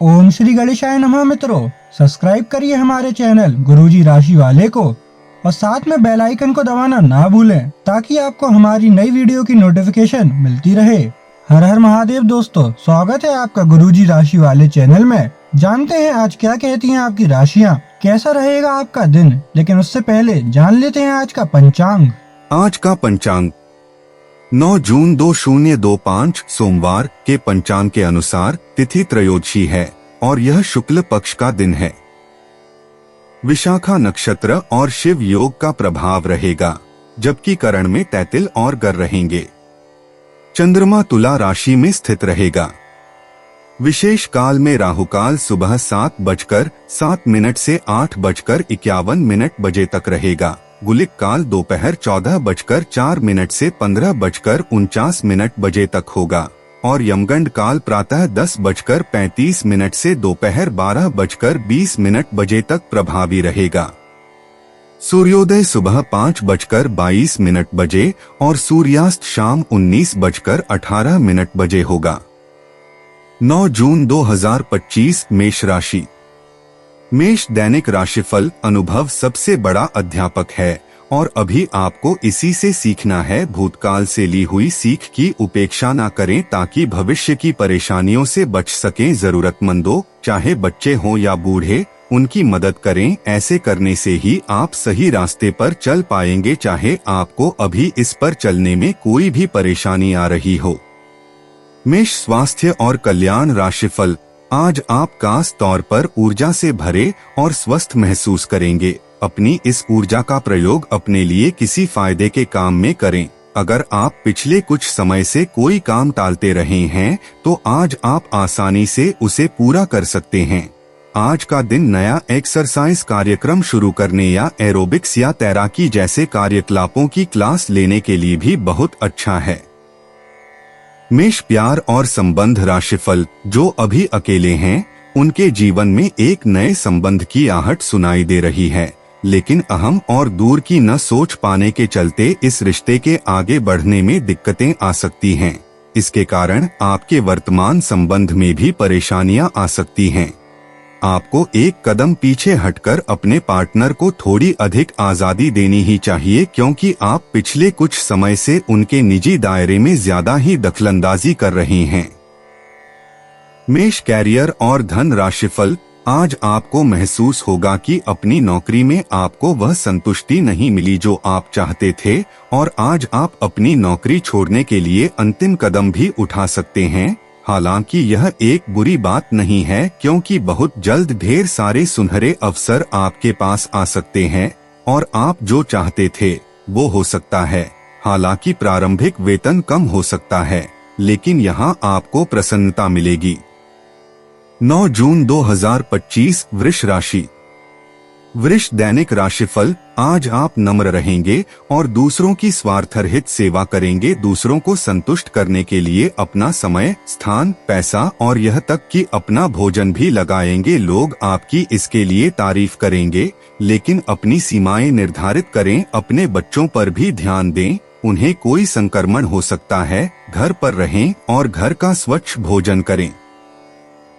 ओम श्री गणेशाय नमः। मित्रों, सब्सक्राइब करिए हमारे चैनल गुरुजी राशि वाले को और साथ में बेल आइकन को दबाना ना भूलें ताकि आपको हमारी नई वीडियो की नोटिफिकेशन मिलती रहे। हर हर महादेव दोस्तों, स्वागत है आपका गुरुजी राशि वाले चैनल में। जानते हैं आज क्या कहती हैं आपकी राशियां, कैसा रहेगा आपका दिन। लेकिन उससे पहले जान लेते हैं आज का पंचांग। आज का पंचांग 9 जून 2025 सोमवार के पंचांग के अनुसार तिथि त्रयोदशी है और यह शुक्ल पक्ष का दिन है। विशाखा नक्षत्र और शिव योग का प्रभाव रहेगा, जबकि करण में तैतिल और गर रहेंगे। चंद्रमा तुला राशि में स्थित रहेगा। विशेष काल में राहुकाल सुबह 7:07 से 8:51 बजे तक रहेगा। गुलिक काल दोपहर 14:04 से 15:49 बजे तक होगा और यमगंड काल प्रातः 10:35 से दोपहर 12:20 बजे तक प्रभावी रहेगा। सूर्योदय सुबह 5:22 बजे और सूर्यास्त शाम 19:18 बजे होगा। 9 जून 2025 मेष राशि। मेष दैनिक राशिफल अनुभव सबसे बड़ा अध्यापक है और अभी आपको इसी से सीखना है। भूतकाल से ली हुई सीख की उपेक्षा न करें ताकि भविष्य की परेशानियों से बच सकें। जरूरतमंदों, चाहे बच्चे हों या बूढ़े, उनकी मदद करें। ऐसे करने से ही आप सही रास्ते पर चल पाएंगे, चाहे आपको अभी इस पर चलने में कोई भी परेशानी आ रही हो। मेष स्वास्थ्य और कल्याण राशिफल। आज आप खास तौर पर ऊर्जा से भरे और स्वस्थ महसूस करेंगे। अपनी इस ऊर्जा का प्रयोग अपने लिए किसी फायदे के काम में करें। अगर आप पिछले कुछ समय से कोई काम टालते रहे हैं तो आज आप आसानी से उसे पूरा कर सकते हैं। आज का दिन नया एक्सरसाइज कार्यक्रम शुरू करने या एरोबिक्स या तैराकी जैसे कार्यकलापों की क्लास लेने के लिए भी बहुत अच्छा है। मेष प्यार और संबंध राशिफल। जो अभी अकेले हैं उनके जीवन में एक नए संबंध की आहट सुनाई दे रही है, लेकिन अहम और दूर की न सोच पाने के चलते इस रिश्ते के आगे बढ़ने में दिक्कतें आ सकती हैं। इसके कारण आपके वर्तमान संबंध में भी परेशानियां आ सकती हैं। आपको एक कदम पीछे हटकर अपने पार्टनर को थोड़ी अधिक आजादी देनी ही चाहिए, क्योंकि आप पिछले कुछ समय से उनके निजी दायरे में ज्यादा ही दखलंदाजी कर रहे हैं। मेष कैरियर और धन राशिफल। आज आपको महसूस होगा कि अपनी नौकरी में आपको वह संतुष्टि नहीं मिली जो आप चाहते थे और आज आप अपनी नौकरी छोड़ने के लिए अंतिम कदम भी उठा सकते हैं। हालांकि यह एक बुरी बात नहीं है, क्योंकि बहुत जल्द ढेर सारे सुनहरे अवसर आपके पास आ सकते हैं और आप जो चाहते थे वो हो सकता है। हालांकि प्रारंभिक वेतन कम हो सकता है, लेकिन यहाँ आपको प्रसन्नता मिलेगी। 9 जून 2025 वृष राशि। वृष दैनिक राशिफल। आज आप नम्र रहेंगे और दूसरों की स्वार्थरहित सेवा करेंगे। दूसरों को संतुष्ट करने के लिए अपना समय, स्थान, पैसा और यह तक कि अपना भोजन भी लगाएंगे। लोग आपकी इसके लिए तारीफ करेंगे, लेकिन अपनी सीमाएं निर्धारित करें। अपने बच्चों पर भी ध्यान दें, उन्हें कोई संक्रमण हो सकता है। घर पर रहें और घर का स्वच्छ भोजन करें।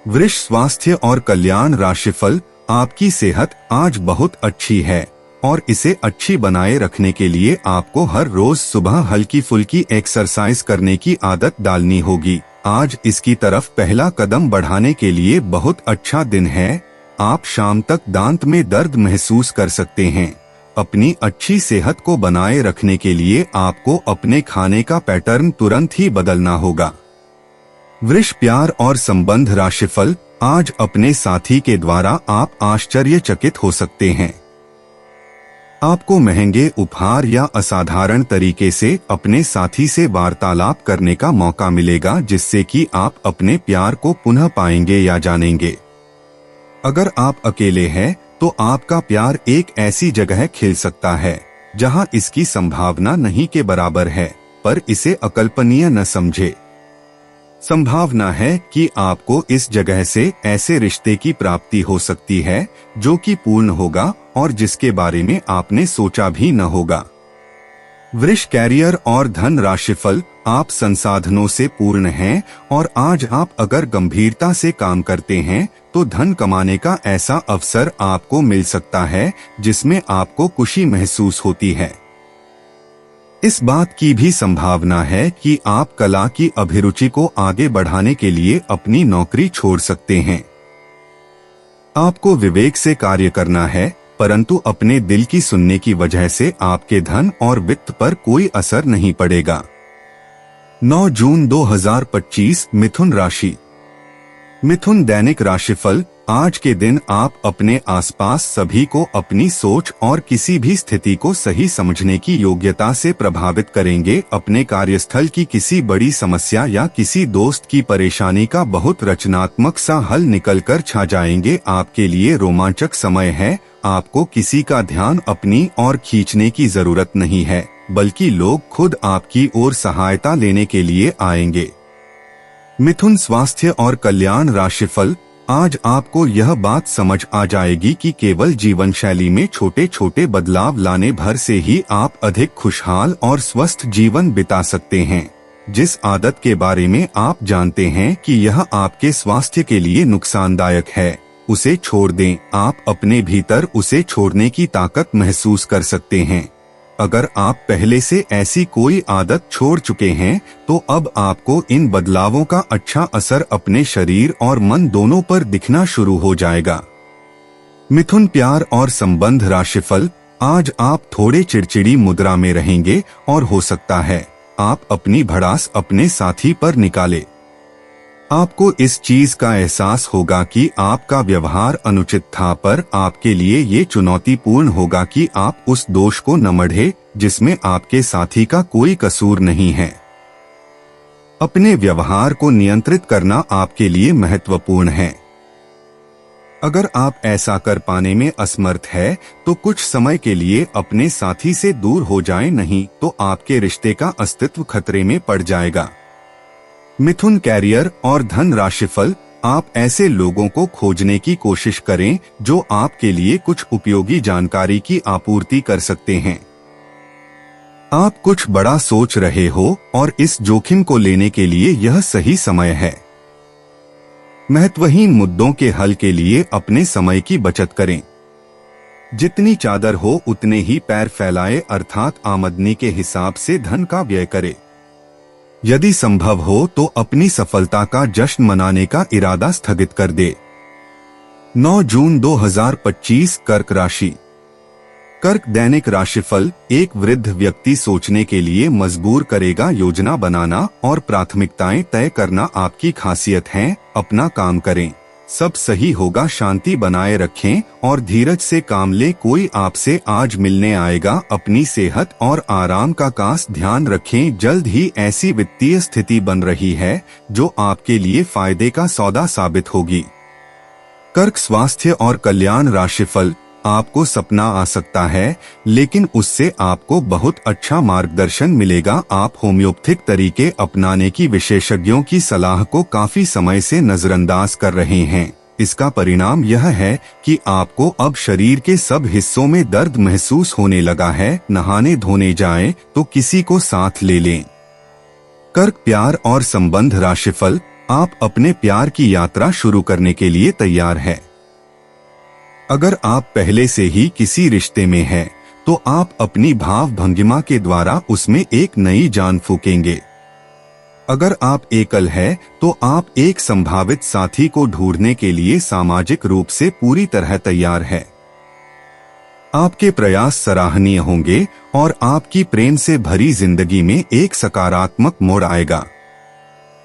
वृष स्वास्थ्य और कल्याण राशिफल। आपकी सेहत आज बहुत अच्छी है और इसे अच्छी बनाए रखने के लिए आपको हर रोज सुबह हल्की फुल्की एक्सरसाइज करने की आदत डालनी होगी। आज इसकी तरफ पहला कदम बढ़ाने के लिए बहुत अच्छा दिन है। आप शाम तक दांत में दर्द महसूस कर सकते हैं। अपनी अच्छी सेहत को बनाए रखने के लिए आपको अपने खाने का पैटर्न तुरंत ही बदलना होगा। वृष प्यार और संबंध राशिफल। आज अपने साथी के द्वारा आप आश्चर्यचकित हो सकते हैं। आपको महंगे उपहार या असाधारण तरीके से अपने साथी से वार्तालाप करने का मौका मिलेगा, जिससे कि आप अपने प्यार को पुनः पाएंगे या जानेंगे। अगर आप अकेले हैं तो आपका प्यार एक ऐसी जगह खिल सकता है जहां इसकी संभावना नहीं के बराबर है, पर इसे अकल्पनीय न समझे। संभावना है कि आपको इस जगह से ऐसे रिश्ते की प्राप्ति हो सकती है जो कि पूर्ण होगा और जिसके बारे में आपने सोचा भी न होगा। वृष कैरियर और धन राशिफल, आप संसाधनों से पूर्ण हैं और आज आप अगर गंभीरता से काम करते हैं तो धन कमाने का ऐसा अवसर आपको मिल सकता है जिसमें आपको खुशी महसूस होती है। इस बात की भी संभावना है कि आप कला की अभिरुचि को आगे बढ़ाने के लिए अपनी नौकरी छोड़ सकते हैं। आपको विवेक से कार्य करना है, परंतु अपने दिल की सुनने की वजह से आपके धन और वित्त पर कोई असर नहीं पड़ेगा। 9 जून 2025 मिथुन राशि। मिथुन दैनिक राशिफल, आज के दिन आप अपने आसपास सभी को अपनी सोच और किसी भी स्थिति को सही समझने की योग्यता से प्रभावित करेंगे। अपने कार्यस्थल की किसी बड़ी समस्या या किसी दोस्त की परेशानी का बहुत रचनात्मक सा हल निकलकर छा जाएंगे। आपके लिए रोमांचक समय है। आपको किसी का ध्यान अपनी ओर खींचने की जरूरत नहीं है, बल्कि लोग खुद आपकी ओर सहायता लेने के लिए आएंगे। मिथुन स्वास्थ्य और कल्याण राशिफल, आज आपको यह बात समझ आ जाएगी कि केवल जीवन शैली में छोटे छोटे बदलाव लाने भर से ही आप अधिक खुशहाल और स्वस्थ जीवन बिता सकते हैं। जिस आदत के बारे में आप जानते हैं कि यह आपके स्वास्थ्य के लिए नुकसानदायक है, उसे छोड़ दें। आप अपने भीतर उसे छोड़ने की ताकत महसूस कर सकते हैं। अगर आप पहले से ऐसी कोई आदत छोड़ चुके हैं तो अब आपको इन बदलावों का अच्छा असर अपने शरीर और मन दोनों पर दिखना शुरू हो जाएगा। मिथुन प्यार और संबंध राशिफल, आज आप थोड़े चिड़चिड़ी मुद्रा में रहेंगे और हो सकता है आप अपनी भड़ास अपने साथी पर निकाले। आपको इस चीज का एहसास होगा कि आपका व्यवहार अनुचित था, पर आपके लिए ये चुनौतीपूर्ण होगा कि आप उस दोष को न मढ़े जिसमें आपके साथी का कोई कसूर नहीं है। अपने व्यवहार को नियंत्रित करना आपके लिए महत्वपूर्ण है। अगर आप ऐसा कर पाने में असमर्थ है तो कुछ समय के लिए अपने साथी से दूर हो जाएं, नहीं तो आपके रिश्ते का अस्तित्व खतरे में पड़ जाएगा। मिथुन कैरियर और धन राशिफल, आप ऐसे लोगों को खोजने की कोशिश करें जो आपके लिए कुछ उपयोगी जानकारी की आपूर्ति कर सकते हैं। आप कुछ बड़ा सोच रहे हो और इस जोखिम को लेने के लिए यह सही समय है। महत्वहीन मुद्दों के हल के लिए अपने समय की बचत करें। जितनी चादर हो उतने ही पैर फैलाए, अर्थात आमदनी के हिसाब से धन का व्यय करें। यदि संभव हो तो अपनी सफलता का जश्न मनाने का इरादा स्थगित कर दे। 9 जून 2025 कर्क राशि। कर्क दैनिक राशिफल, एक वृद्ध व्यक्ति सोचने के लिए मजबूर करेगा। योजना बनाना और प्राथमिकताएं तय करना आपकी खासियत है। अपना काम करें, सब सही होगा। शांति बनाए रखें और धीरज से काम लें। कोई आपसे आज मिलने आएगा। अपनी सेहत और आराम का खास ध्यान रखें। जल्द ही ऐसी वित्तीय स्थिति बन रही है जो आपके लिए फायदे का सौदा साबित होगी। कर्क स्वास्थ्य और कल्याण राशिफल, आपको सपना आ सकता है लेकिन उससे आपको बहुत अच्छा मार्गदर्शन मिलेगा। आप होम्योपैथिक तरीके अपनाने की विशेषज्ञों की सलाह को काफी समय से नजरअंदाज कर रहे हैं। इसका परिणाम यह है कि आपको अब शरीर के सब हिस्सों में दर्द महसूस होने लगा है। नहाने धोने जाएं तो किसी को साथ ले लें। कर्क प्यार और संबंध राशिफल, आप अपने प्यार की यात्रा शुरू करने के लिए तैयार है। अगर आप पहले से ही किसी रिश्ते में हैं, तो आप अपनी भाव भंगिमा के द्वारा उसमें एक नई जान फूकेंगे। अगर आप एकल है तो आप एक संभावित साथी को ढूंढने के लिए सामाजिक रूप से पूरी तरह तैयार है। आपके प्रयास सराहनीय होंगे और आपकी प्रेम से भरी जिंदगी में एक सकारात्मक मोड़ आएगा।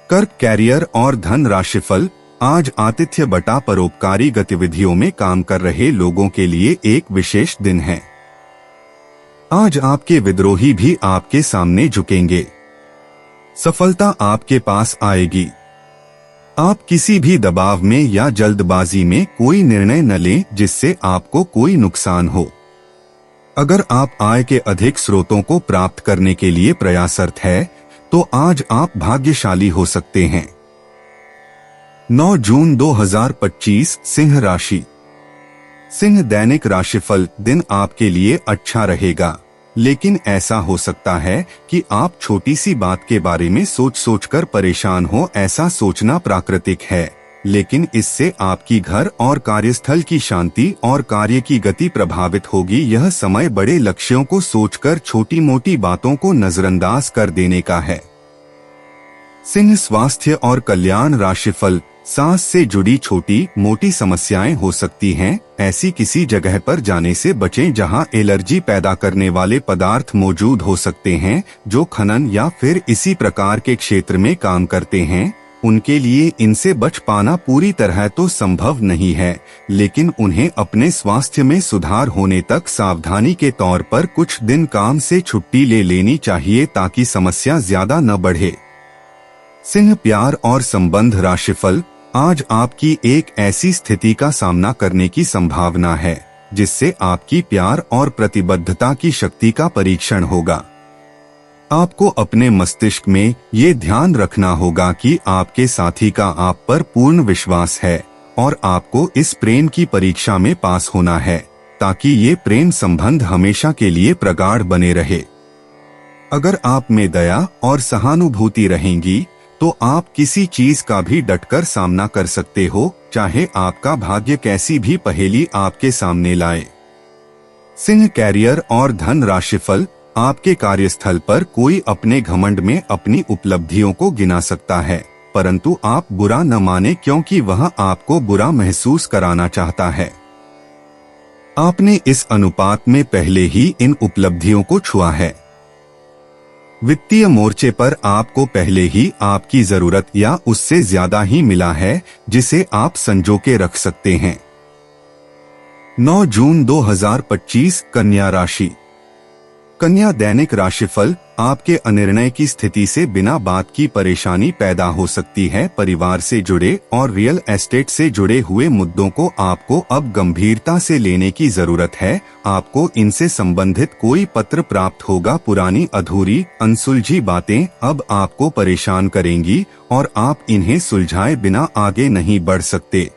कर्क कैरियर और धन राशिफल, आज आतिथ्य बटा परोपकारी गतिविधियों में काम कर रहे लोगों के लिए एक विशेष दिन है। आज आपके विद्रोही भी आपके सामने झुकेंगे। सफलता आपके पास आएगी। आप किसी भी दबाव में या जल्दबाजी में कोई निर्णय न लें जिससे आपको कोई नुकसान हो। अगर आप आय के अधिक स्रोतों को प्राप्त करने के लिए प्रयासरत है तो आज आप भाग्यशाली हो सकते हैं। 9 जून 2025 सिंह राशि। सिंह दैनिक राशिफल, दिन आपके लिए अच्छा रहेगा लेकिन ऐसा हो सकता है कि आप छोटी सी बात के बारे में सोच सोचकर परेशान हो। ऐसा सोचना प्राकृतिक है, लेकिन इससे आपकी घर और कार्यस्थल की शांति और कार्य की गति प्रभावित होगी। यह समय बड़े लक्ष्यों को सोचकर छोटी मोटी बातों को नजरअंदाज कर देने का है। सिंह, स्वास्थ्य और कल्याण राशिफल। सांस से जुड़ी छोटी मोटी समस्याएं हो सकती हैं। ऐसी किसी जगह पर जाने से बचें जहां एलर्जी पैदा करने वाले पदार्थ मौजूद हो सकते हैं, जो खनन या फिर इसी प्रकार के क्षेत्र में काम करते हैं। उनके लिए इनसे बच पाना पूरी तरह तो संभव नहीं है, लेकिन उन्हें अपने स्वास्थ्य में सुधार होने तक सावधानी के तौर पर कुछ दिन काम से छुट्टी ले लेनी चाहिए ताकि समस्या ज्यादा न बढ़े। सिंह, प्यार और संबंध राशिफल। आज आपकी एक ऐसी स्थिति का सामना करने की संभावना है जिससे आपकी प्यार और प्रतिबद्धता की शक्ति का परीक्षण होगा। आपको अपने मस्तिष्क में ये ध्यान रखना होगा कि आपके साथी का आप पर पूर्ण विश्वास है और आपको इस प्रेम की परीक्षा में पास होना है ताकि ये प्रेम संबंध हमेशा के लिए प्रगाढ़ बने रहे। अगर आप में दया और सहानुभूति रहेंगी तो आप किसी चीज का भी डटकर सामना कर सकते हो, चाहे आपका भाग्य कैसी भी पहेली आपके सामने लाए। सिंह, कैरियर और धन राशिफल। आपके कार्यस्थल पर कोई अपने घमंड में अपनी उपलब्धियों को गिना सकता है, परंतु आप बुरा न माने क्योंकि वह आपको बुरा महसूस कराना चाहता है। आपने इस अनुपात में पहले ही इन उपलब्धियों को छुआ है। वित्तीय मोर्चे पर आपको पहले ही आपकी जरूरत या उससे ज्यादा ही मिला है जिसे आप संजो के रख सकते हैं। 9 जून 2025 कन्या राशि। कन्या, दैनिक राशिफल। आपके अनिर्णय की स्थिति से बिना बात की परेशानी पैदा हो सकती है। परिवार से जुड़े और रियल एस्टेट से जुड़े हुए मुद्दों को आपको अब गंभीरता से लेने की जरूरत है। आपको इनसे संबंधित कोई पत्र प्राप्त होगा। पुरानी अधूरी अनसुलझी बातें अब आपको परेशान करेंगी और आप इन्हें सुलझाए बिना आगे नहीं बढ़ सकते।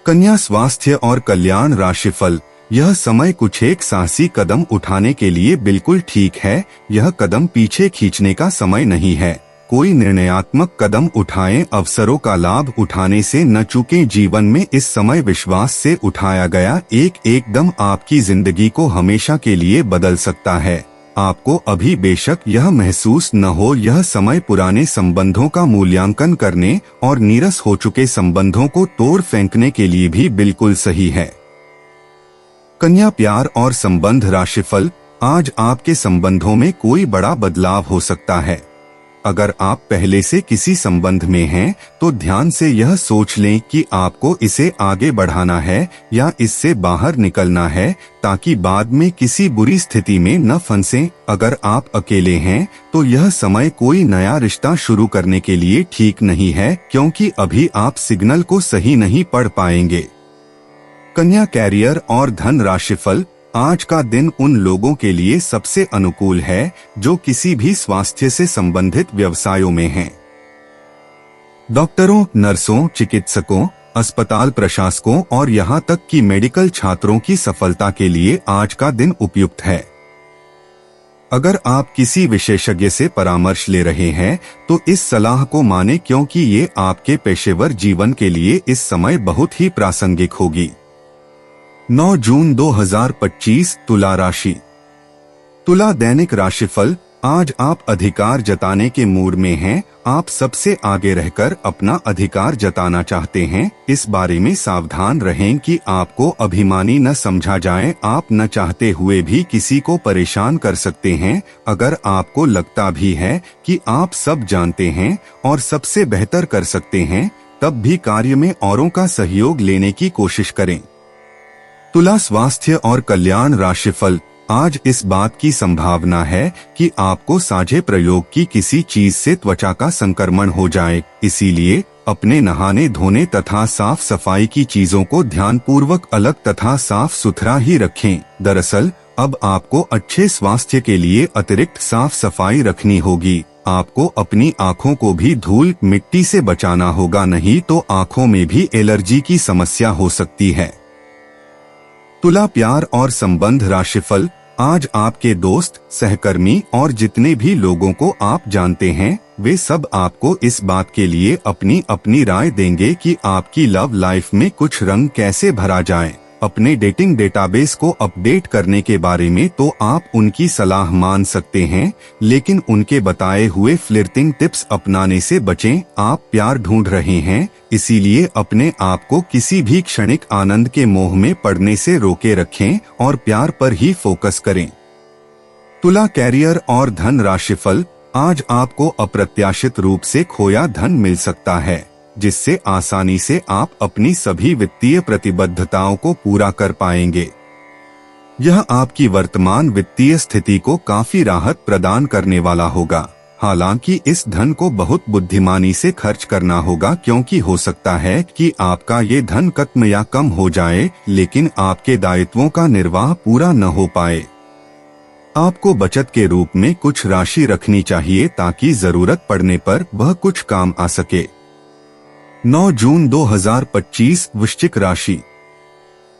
कन्या, स्वास्थ्य और कल्याण राशिफल। यह समय कुछ एक साहसी कदम उठाने के लिए बिल्कुल ठीक है। यह कदम पीछे खींचने का समय नहीं है। कोई निर्णयात्मक कदम उठाएं, अवसरों का लाभ उठाने से न चूकें। जीवन में इस समय विश्वास से उठाया गया एक कदम आपकी जिंदगी को हमेशा के लिए बदल सकता है। आपको अभी बेशक यह महसूस न हो, यह समय पुराने संबंधों का मूल्यांकन करने और नीरस हो चुके संबंधों को तोड़ फेंकने के लिए भी बिल्कुल सही है। कन्या, प्यार और संबंध राशिफल। आज आपके संबंधों में कोई बड़ा बदलाव हो सकता है। अगर आप पहले से किसी संबंध में हैं, तो ध्यान से यह सोच लें कि आपको इसे आगे बढ़ाना है या इससे बाहर निकलना है ताकि बाद में किसी बुरी स्थिति में न फंसें। अगर आप अकेले हैं तो यह समय कोई नया रिश्ता शुरू करने के लिए ठीक नहीं है, क्योंकि अभी आप सिग्नल को सही नहीं पढ़ पाएंगे। कन्या, कैरियर और धन राशिफल। आज का दिन उन लोगों के लिए सबसे अनुकूल है जो किसी भी स्वास्थ्य से संबंधित व्यवसायों में हैं। डॉक्टरों, नर्सों, चिकित्सकों, अस्पताल प्रशासकों और यहाँ तक कि मेडिकल छात्रों की सफलता के लिए आज का दिन उपयुक्त है। अगर आप किसी विशेषज्ञ से परामर्श ले रहे हैं तो इस सलाह को माने, क्योंकि ये आपके पेशेवर जीवन के लिए इस समय बहुत ही प्रासंगिक होगी। 9 जून 2025 तुला राशि। तुला, दैनिक राशिफल। आज आप अधिकार जताने के मूड में हैं। आप सबसे आगे रहकर अपना अधिकार जताना चाहते हैं। इस बारे में सावधान रहें कि आपको अभिमानी न समझा जाए। आप न चाहते हुए भी किसी को परेशान कर सकते हैं। अगर आपको लगता भी है कि आप सब जानते हैं और सबसे बेहतर कर सकते हैं, तब भी कार्य में औरों का सहयोग लेने की कोशिश करें। तुला, स्वास्थ्य और कल्याण राशिफल। आज इस बात की संभावना है कि आपको साझे प्रयोग की किसी चीज से त्वचा का संक्रमण हो जाए, इसीलिए अपने नहाने धोने तथा साफ सफाई की चीजों को ध्यानपूर्वक अलग तथा साफ सुथरा ही रखें। दरअसल अब आपको अच्छे स्वास्थ्य के लिए अतिरिक्त साफ सफाई रखनी होगी। आपको अपनी आँखों को भी धूल मिट्टी से बचाना होगा, नहीं तो आँखों में भी एलर्जी की समस्या हो सकती है। तुला, प्यार और संबंध राशिफल। आज आपके दोस्त, सहकर्मी और जितने भी लोगों को आप जानते हैं, वे सब आपको इस बात के लिए अपनी अपनी राय देंगे कि आपकी लव लाइफ में कुछ रंग कैसे भरा जाए। अपने डेटिंग डेटाबेस को अपडेट करने के बारे में तो आप उनकी सलाह मान सकते हैं, लेकिन उनके बताए हुए फ्लिर्टिंग टिप्स अपनाने से बचें। आप प्यार ढूंढ रहे हैं, इसीलिए अपने आप को किसी भी क्षणिक आनंद के मोह में पड़ने से रोके रखें और प्यार पर ही फोकस करें। तुला, कैरियर और धन राशिफल। आज आपको अप्रत्याशित रूप से खोया धन मिल सकता है, जिससे आसानी से आप अपनी सभी वित्तीय प्रतिबद्धताओं को पूरा कर पाएंगे। यह आपकी वर्तमान वित्तीय स्थिति को काफी राहत प्रदान करने वाला होगा। हालांकि इस धन को बहुत बुद्धिमानी से खर्च करना होगा, क्योंकि हो सकता है कि आपका ये धन खत्म या कम हो जाए, लेकिन आपके दायित्वों का निर्वाह पूरा न हो पाए। आपको बचत के रूप में कुछ राशि रखनी चाहिए ताकि जरूरत पड़ने पर वह कुछ काम आ सके। 9 जून 2025 वृश्चिक राशि।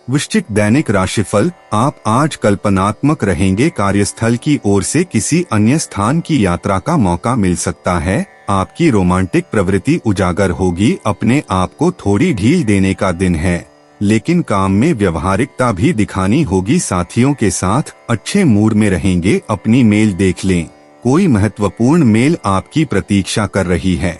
वृश्चिक दैनिक राशिफल। आप आज कल्पनात्मक रहेंगे। कार्यस्थल की ओर से किसी अन्य स्थान की यात्रा का मौका मिल सकता है। आपकी रोमांटिक प्रवृत्ति उजागर होगी। अपने आप को थोड़ी ढील देने का दिन है, लेकिन काम में व्यवहारिकता भी दिखानी होगी। साथियों के साथ अच्छे मूड में रहेंगे। अपनी मेल देख लें, कोई महत्वपूर्ण मेल आपकी प्रतीक्षा कर रही है।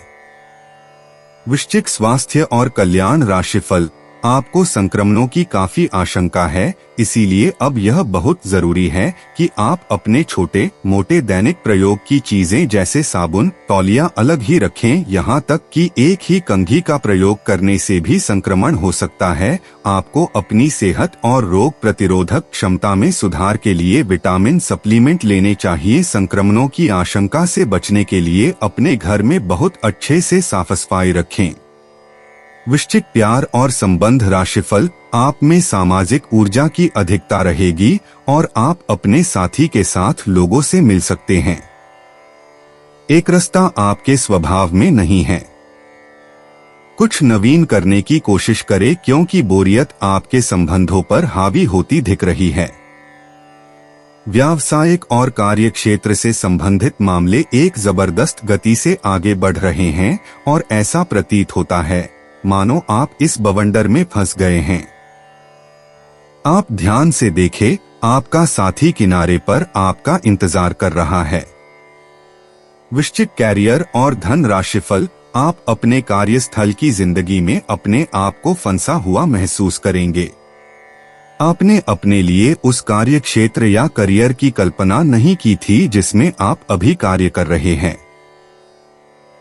वृश्चिक स्वास्थ्य और कल्याण राशिफल। आपको संक्रमणों की काफी आशंका है, इसीलिए अब यह बहुत जरूरी है कि आप अपने छोटे मोटे दैनिक प्रयोग की चीजें जैसे साबुन, तौलिया अलग ही रखें। यहाँ तक कि एक ही कंघी का प्रयोग करने से भी संक्रमण हो सकता है। आपको अपनी सेहत और रोग प्रतिरोधक क्षमता में सुधार के लिए विटामिन सप्लीमेंट लेने चाहिए। संक्रमणों की आशंका से बचने के लिए अपने घर में बहुत अच्छे से साफ सफाई रखें। वृश्चिक प्यार और संबंध राशिफल। आप में सामाजिक ऊर्जा की अधिकता रहेगी और आप अपने साथी के साथ लोगों से मिल सकते हैं। एकरसता आपके स्वभाव में नहीं है। कुछ नवीन करने की कोशिश करें, क्योंकि बोरियत आपके संबंधों पर हावी होती दिख रही है। व्यावसायिक और कार्य क्षेत्र से संबंधित मामले एक जबरदस्त गति से आगे बढ़ रहे हैं और ऐसा प्रतीत होता है मानो आप इस बवंडर में फंस गए हैं। आप ध्यान से देखें, आपका साथी किनारे पर आपका इंतजार कर रहा है। वृश्चिक कैरियर और धन राशिफल। आप अपने कार्यस्थल की जिंदगी में अपने आप को फंसा हुआ महसूस करेंगे। आपने अपने लिए उस कार्य क्षेत्र या करियर की कल्पना नहीं की थी जिसमें आप अभी कार्य कर रहे हैं।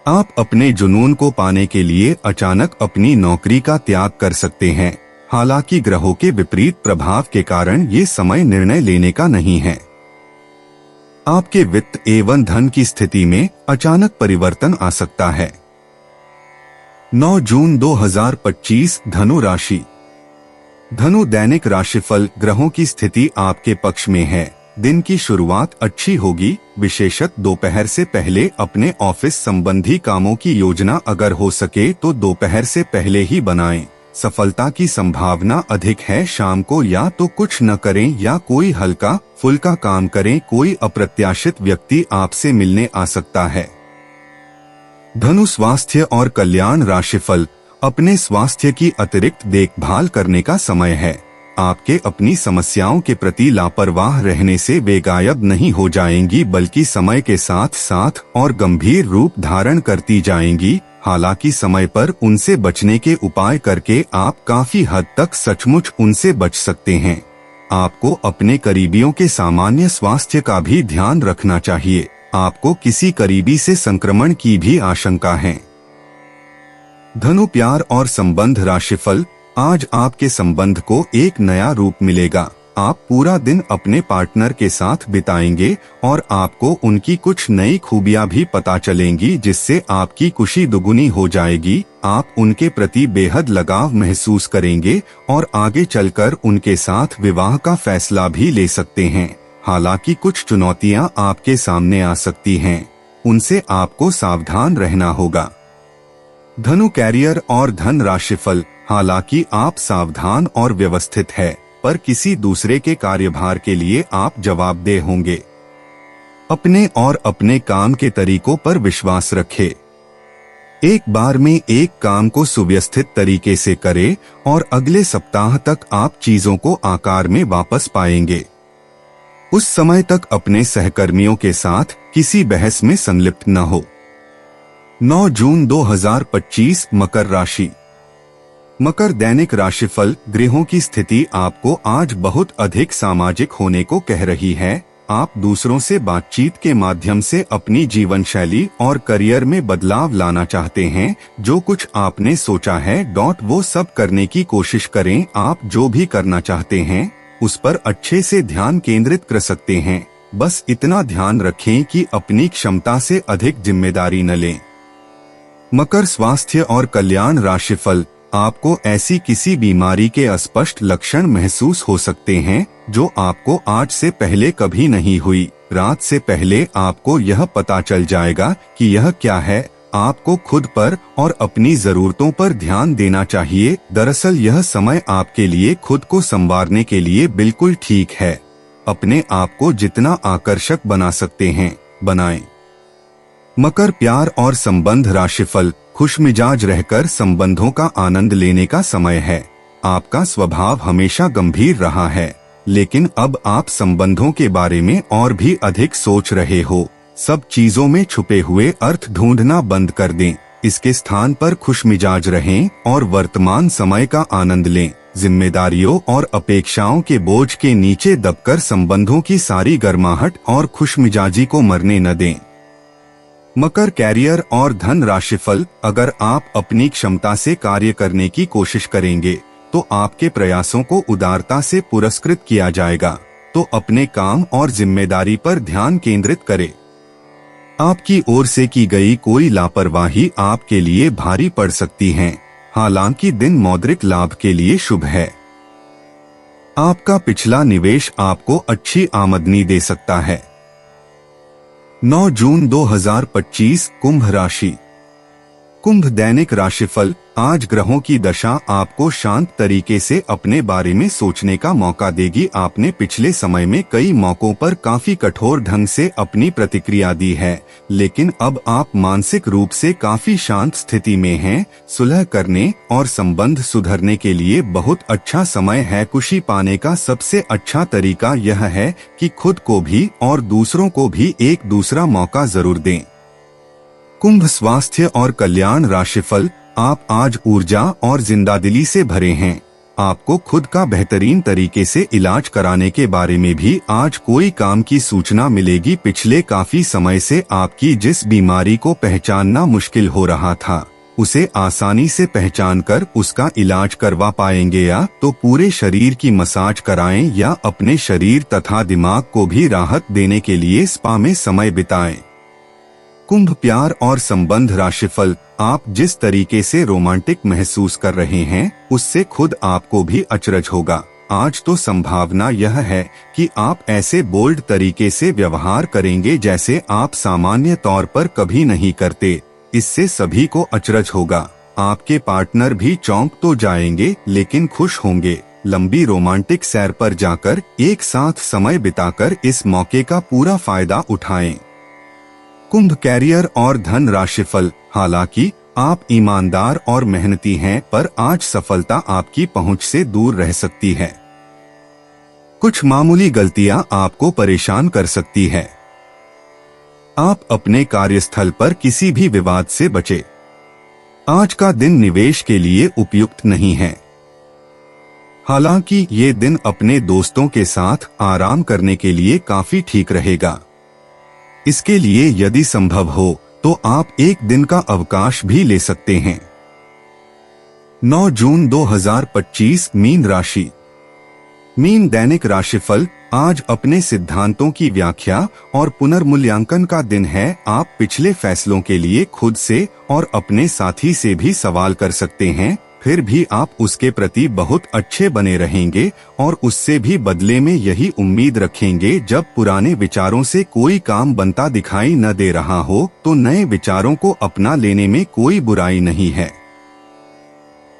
आप अपने जुनून को पाने के लिए अचानक अपनी नौकरी का त्याग कर सकते हैं। हालांकि ग्रहों के विपरीत प्रभाव के कारण ये समय निर्णय लेने का नहीं है। आपके वित्त एवं धन की स्थिति में अचानक परिवर्तन आ सकता है। 9 जून 2025 धनु राशि। धनु दैनिक राशिफल। ग्रहों की स्थिति आपके पक्ष में है। दिन की शुरुआत अच्छी होगी। विशेषतः दोपहर से पहले अपने ऑफिस संबंधी कामों की योजना अगर हो सके तो दोपहर से पहले ही बनाएं। सफलता की संभावना अधिक है। शाम को या तो कुछ न करें या कोई हल्का फुल्का काम करें। कोई अप्रत्याशित व्यक्ति आपसे मिलने आ सकता है। धनु स्वास्थ्य और कल्याण राशिफल। अपने स्वास्थ्य की अतिरिक्त देखभाल करने का समय है। आपके अपनी समस्याओं के प्रति लापरवाह रहने से वे गायब नहीं हो जाएंगी, बल्कि समय के साथ साथ और गंभीर रूप धारण करती जाएंगी। हालांकि समय पर उनसे बचने के उपाय करके आप काफी हद तक सचमुच उनसे बच सकते हैं। आपको अपने करीबियों के सामान्य स्वास्थ्य का भी ध्यान रखना चाहिए। आपको किसी करीबी से संक्रमण की भी आशंका है। धनु प्यार और संबंध राशिफल। आज आपके संबंध को एक नया रूप मिलेगा। आप पूरा दिन अपने पार्टनर के साथ बिताएंगे और आपको उनकी कुछ नई खूबियां भी पता चलेंगी, जिससे आपकी खुशी दुगुनी हो जाएगी। आप उनके प्रति बेहद लगाव महसूस करेंगे और आगे चलकर उनके साथ विवाह का फैसला भी ले सकते हैं। हालांकि कुछ चुनौतियां आपके सामने आ सकती हैं, उनसे आपको सावधान रहना होगा। धनु कैरियर और धन राशिफल। हालांकि आप सावधान और व्यवस्थित हैं, पर किसी दूसरे के कार्यभार के लिए आप जवाबदेह होंगे। अपने और अपने काम के तरीकों पर विश्वास रखें। एक बार में एक काम को सुव्यवस्थित तरीके से करें और अगले सप्ताह तक आप चीजों को आकार में वापस पाएंगे। उस समय तक अपने सहकर्मियों के साथ किसी बहस में संलिप्त न हो। 9 जून 2025 मकर राशि। मकर दैनिक राशिफल। ग्रहों की स्थिति आपको आज बहुत अधिक सामाजिक होने को कह रही है। आप दूसरों से बातचीत के माध्यम से अपनी जीवन शैली और करियर में बदलाव लाना चाहते हैं। जो कुछ आपने सोचा है वो सब करने की कोशिश करें। आप जो भी करना चाहते हैं उस पर अच्छे से ध्यान केंद्रित कर सकते हैं। बस इतना ध्यान रखें कि अपनी क्षमता से अधिक जिम्मेदारी न लें। मकर स्वास्थ्य और कल्याण राशिफल। आपको ऐसी किसी बीमारी के अस्पष्ट लक्षण महसूस हो सकते हैं जो आपको आज से पहले कभी नहीं हुई। रात से पहले आपको यह पता चल जाएगा कि यह क्या है। आपको खुद पर और अपनी जरूरतों पर ध्यान देना चाहिए। दरअसल यह समय आपके लिए खुद को संवारने के लिए बिल्कुल ठीक है। अपने आप को जितना आकर्षक बना सकते हैं बनाएं। मकर प्यार और संबंध राशिफल। खुशमिजाज रहकर संबंधों का आनंद लेने का समय है। आपका स्वभाव हमेशा गंभीर रहा है, लेकिन अब आप संबंधों के बारे में और भी अधिक सोच रहे हो। सब चीजों में छुपे हुए अर्थ ढूंढना बंद कर दें। इसके स्थान पर खुशमिजाज रहें और वर्तमान समय का आनंद लें। जिम्मेदारियों और अपेक्षाओं के बोझ के नीचे दबकर संबंधों की सारी गर्माहट और खुशमिजाजी को मरने न दें। मकर कैरियर और धन राशिफल। अगर आप अपनी क्षमता से कार्य करने की कोशिश करेंगे तो आपके प्रयासों को उदारता से पुरस्कृत किया जाएगा। तो अपने काम और जिम्मेदारी पर ध्यान केंद्रित करें। आपकी ओर से की गई कोई लापरवाही आपके लिए भारी पड़ सकती है। हालांकि दिन मौद्रिक लाभ के लिए शुभ है। आपका पिछला निवेश आपको अच्छी आमदनी दे सकता है। 9 जून 2025 कुंभ राशि। कुंभ दैनिक राशिफल। आज ग्रहों की दशा आपको शांत तरीके से अपने बारे में सोचने का मौका देगी। आपने पिछले समय में कई मौकों पर काफी कठोर ढंग से अपनी प्रतिक्रिया दी है, लेकिन अब आप मानसिक रूप से काफी शांत स्थिति में हैं। सुलह करने और संबंध सुधरने के लिए बहुत अच्छा समय है। खुशी पाने का सबसे अच्छा तरीका यह है कि खुद को भी और दूसरों को भी एक दूसरा मौका जरूर दें। कुंभ स्वास्थ्य और कल्याण राशिफल। आप आज ऊर्जा और जिंदादिली से भरे हैं। आपको खुद का बेहतरीन तरीके से इलाज कराने के बारे में भी आज कोई काम की सूचना मिलेगी। पिछले काफी समय से आपकी जिस बीमारी को पहचानना मुश्किल हो रहा था, उसे आसानी से पहचान कर उसका इलाज करवा पाएंगे। या तो पूरे शरीर की मसाज कराएं या अपने शरीर तथा दिमाग को भी राहत देने के लिए स्पा में समय बिताएं। कुंभ प्यार और संबंध राशिफल। आप जिस तरीके से रोमांटिक महसूस कर रहे हैं उससे खुद आपको भी अचरज होगा। आज तो संभावना यह है कि आप ऐसे बोल्ड तरीके से व्यवहार करेंगे जैसे आप सामान्य तौर पर कभी नहीं करते। इससे सभी को अचरज होगा। आपके पार्टनर भी चौंक तो जाएंगे लेकिन खुश होंगे। लंबी रोमांटिक सैर पर जाकर एक साथ समय बिताकर इस मौके का पूरा फायदा उठाएं। कुंभ कैरियर और धन राशिफल। हालांकि आप ईमानदार और मेहनती हैं, पर आज सफलता आपकी पहुंच से दूर रह सकती है। कुछ मामूली गलतियां आपको परेशान कर सकती है। आप अपने कार्यस्थल पर किसी भी विवाद से बचें। आज का दिन निवेश के लिए उपयुक्त नहीं है। हालांकि ये दिन अपने दोस्तों के साथ आराम करने के लिए काफी ठीक रहेगा। इसके लिए यदि संभव हो तो आप एक दिन का अवकाश भी ले सकते हैं। 9 जून 2025 मीन राशि। मीन दैनिक राशिफल। आज अपने सिद्धांतों की व्याख्या और पुनर्मूल्यांकन का दिन है। आप पिछले फैसलों के लिए खुद से और अपने साथी से भी सवाल कर सकते हैं, फिर भी आप उसके प्रति बहुत अच्छे बने रहेंगे और उससे भी बदले में यही उम्मीद रखेंगे। जब पुराने विचारों से कोई काम बनता दिखाई न दे रहा हो तो नए विचारों को अपना लेने में कोई बुराई नहीं है।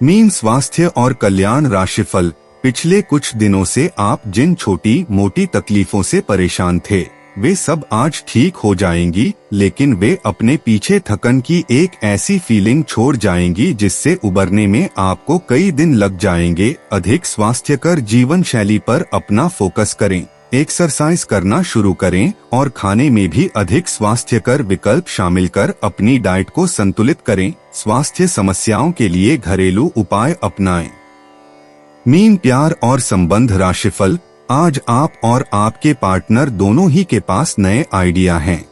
मीन स्वास्थ्य और कल्याण राशिफल। पिछले कुछ दिनों से आप जिन छोटी मोटी तकलीफों से परेशान थे वे सब आज ठीक हो जाएंगी, लेकिन वे अपने पीछे थकन की एक ऐसी फीलिंग छोड़ जाएंगी जिससे उबरने में आपको कई दिन लग जाएंगे। अधिक स्वास्थ्यकर जीवन शैली पर अपना फोकस करें, एक्सरसाइज करना शुरू करें और खाने में भी अधिक स्वास्थ्यकर विकल्प शामिल कर अपनी डाइट को संतुलित करें। स्वास्थ्य समस्याओं के लिए घरेलू उपाय अपनाएं। मीन, प्यार और संबंध राशिफल। आज आप और आपके पार्टनर दोनों ही के पास नए आइडिया हैं।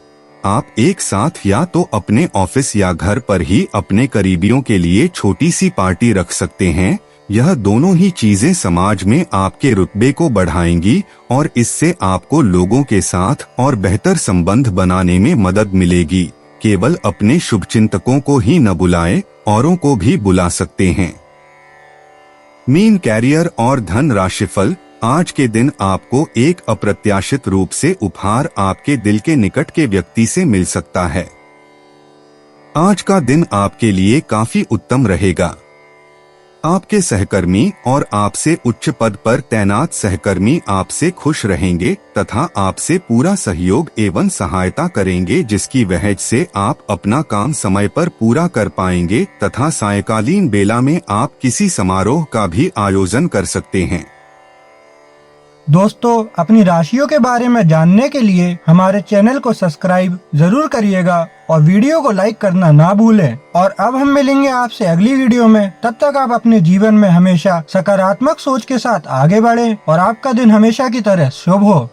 आप एक साथ या तो अपने ऑफिस या घर पर ही अपने करीबियों के लिए छोटी सी पार्टी रख सकते हैं। यह दोनों ही चीजें समाज में आपके रुतबे को बढ़ाएंगी और इससे आपको लोगों के साथ और बेहतर संबंध बनाने में मदद मिलेगी। केवल अपने शुभचिंतकों को ही न बुलाएं, औरों को भी बुला सकते हैं। मीन, कैरियर और धन राशिफल। आज के दिन आपको एक अप्रत्याशित रूप से उपहार आपके दिल के निकट के व्यक्ति से मिल सकता है। आज का दिन आपके लिए काफी उत्तम रहेगा। आपके सहकर्मी और आपसे उच्च पद पर तैनात सहकर्मी आपसे खुश रहेंगे तथा आपसे पूरा सहयोग एवं सहायता करेंगे, जिसकी वजह से आप अपना काम समय पर पूरा कर पाएंगे तथा सायंकालीन बेला में आप किसी समारोह का भी आयोजन कर सकते हैं। दोस्तों, अपनी राशियों के बारे में जानने के लिए हमारे चैनल को सब्सक्राइब जरूर करिएगा और वीडियो को लाइक करना ना भूलें। और अब हम मिलेंगे आपसे अगली वीडियो में। तब तक आप अपने जीवन में हमेशा सकारात्मक सोच के साथ आगे बढ़ें और आपका दिन हमेशा की तरह शुभ हो।